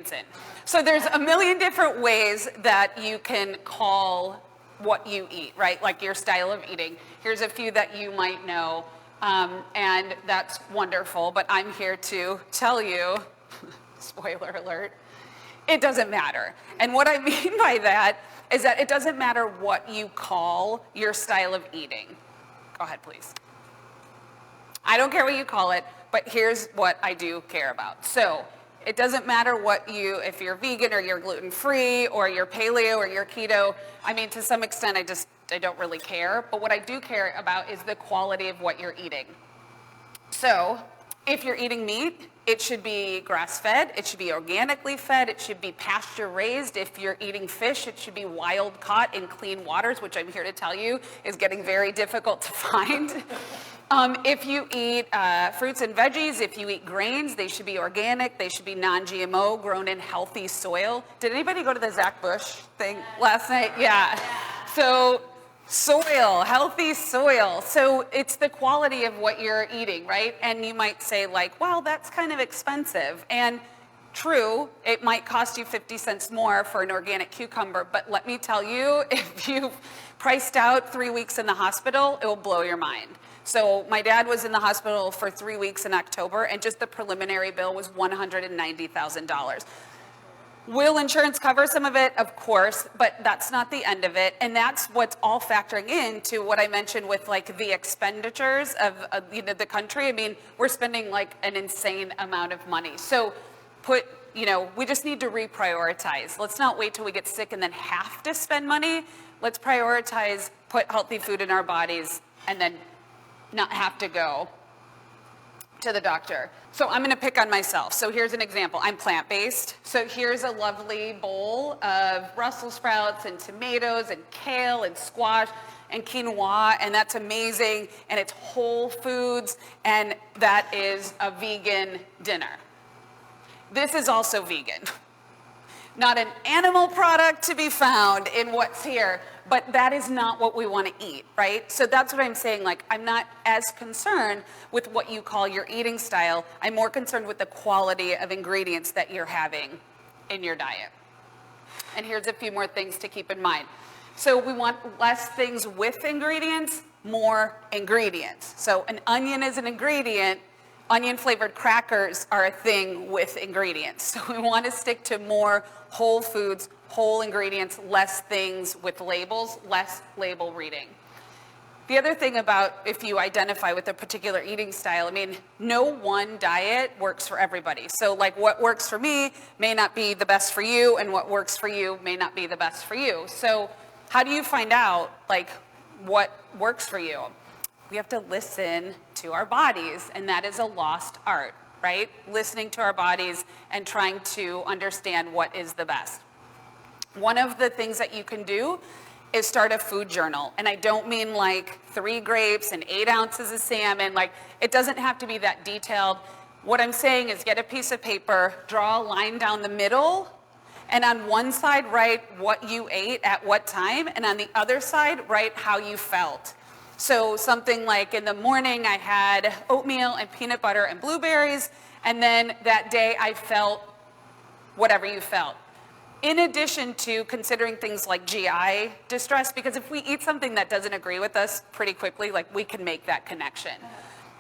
ingredients in. So there's a million different ways that you can call what you eat, right? Like your style of eating. Here's a few that you might know, and that's wonderful, but I'm here to tell you, spoiler alert, it doesn't matter. And what I mean by that is that it doesn't matter what you call your style of eating. Go ahead, please. I don't care what you call it, but here's what I do care about. So it doesn't matter if you're vegan or you're gluten-free or you're paleo or you're keto. I mean, to some extent, I don't really care. But what I do care about is the quality of what you're eating. So if you're eating meat, it should be grass-fed, it should be organically fed, it should be pasture-raised. If you're eating fish, it should be wild-caught in clean waters, which I'm here to tell you is getting very difficult to find. If you eat fruits and veggies, if you eat grains, they should be organic, they should be non-GMO, grown in healthy soil. Did anybody go to the Zach Bush thing last night? Yeah. So soil, healthy soil. So it's the quality of what you're eating, right? And you might say like, well, that's kind of expensive. And true, it might cost you 50 cents more for an organic cucumber, but let me tell you, if you've priced out 3 weeks in the hospital, it will blow your mind. So my dad was in the hospital for 3 weeks in October, and just the preliminary bill was $190,000. Will insurance cover some of it? Of course, but that's not the end of it. And that's what's all factoring into what I mentioned with like the expenditures of the country. I mean, we're spending like an insane amount of money. So we just need to reprioritize. Let's not wait till we get sick and then have to spend money. Let's prioritize, put healthy food in our bodies, and then not have to go to the doctor. So I'm going to pick on myself. So here's an example. I'm plant-based. So here's a lovely bowl of Brussels sprouts and tomatoes and kale and squash and quinoa, and that's amazing, and it's whole foods, and that is a vegan dinner. This is also vegan. Not an animal product to be found in what's here, but that is not what we want to eat, right? So that's what I'm saying, like, I'm not as concerned with what you call your eating style. I'm more concerned with the quality of ingredients that you're having in your diet. And here's a few more things to keep in mind. So we want less things with ingredients, more ingredients. So an onion is an ingredient. Onion-flavored crackers are a thing with ingredients. So we want to stick to more whole foods, whole ingredients, less things with labels, less label reading. The other thing about if you identify with a particular eating style, I mean, no one diet works for everybody. So like what works for me may not be the best for you, and what works for you may not be the best for you. So how do you find out like what works for you? We have to listen to our bodies, and that is a lost art, right? Listening to our bodies and trying to understand what is the best. One of the things that you can do is start a food journal. And I don't mean like 3 grapes and 8 ounces of salmon. Like, it doesn't have to be that detailed. What I'm saying is get a piece of paper, draw a line down the middle, and on one side write what you ate at what time, and on the other side write how you felt. So something like in the morning I had oatmeal and peanut butter and blueberries, and then that day I felt whatever you felt. In addition to considering things like GI distress, because if we eat something that doesn't agree with us pretty quickly, like we can make that connection.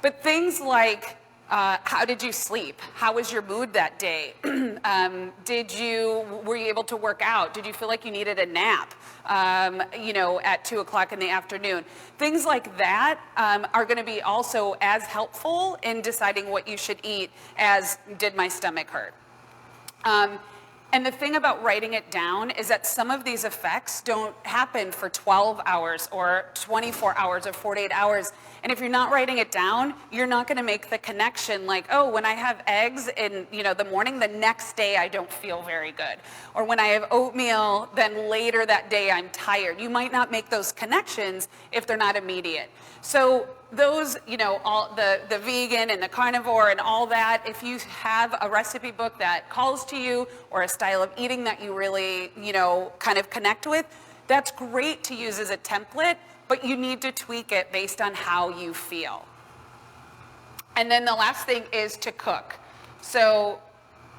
But things like how did you sleep? How was your mood that day? Were you able to work out? Did you feel like you needed a nap, at 2 o'clock in the afternoon? Things like that are going to be also as helpful in deciding what you should eat as did my stomach hurt. And the thing about writing it down is that some of these effects don't happen for 12 hours or 24 hours or 48 hours. And if you're not writing it down, you're not going to make the connection like, oh, when I have eggs in the morning, the next day I don't feel very good. Or when I have oatmeal, then later that day I'm tired. You might not make those connections if they're not immediate. So those, all the vegan and the carnivore and all that, if you have a recipe book that calls to you or a style of eating that you really, kind of connect with, that's great to use as a template, but you need to tweak it based on how you feel. And then the last thing is to cook. So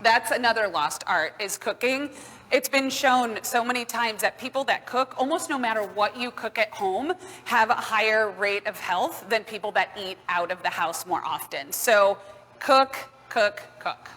That's another lost art, is cooking. It's been shown so many times that people that cook, almost no matter what you cook at home, have a higher rate of health than people that eat out of the house more often. So cook, cook, cook.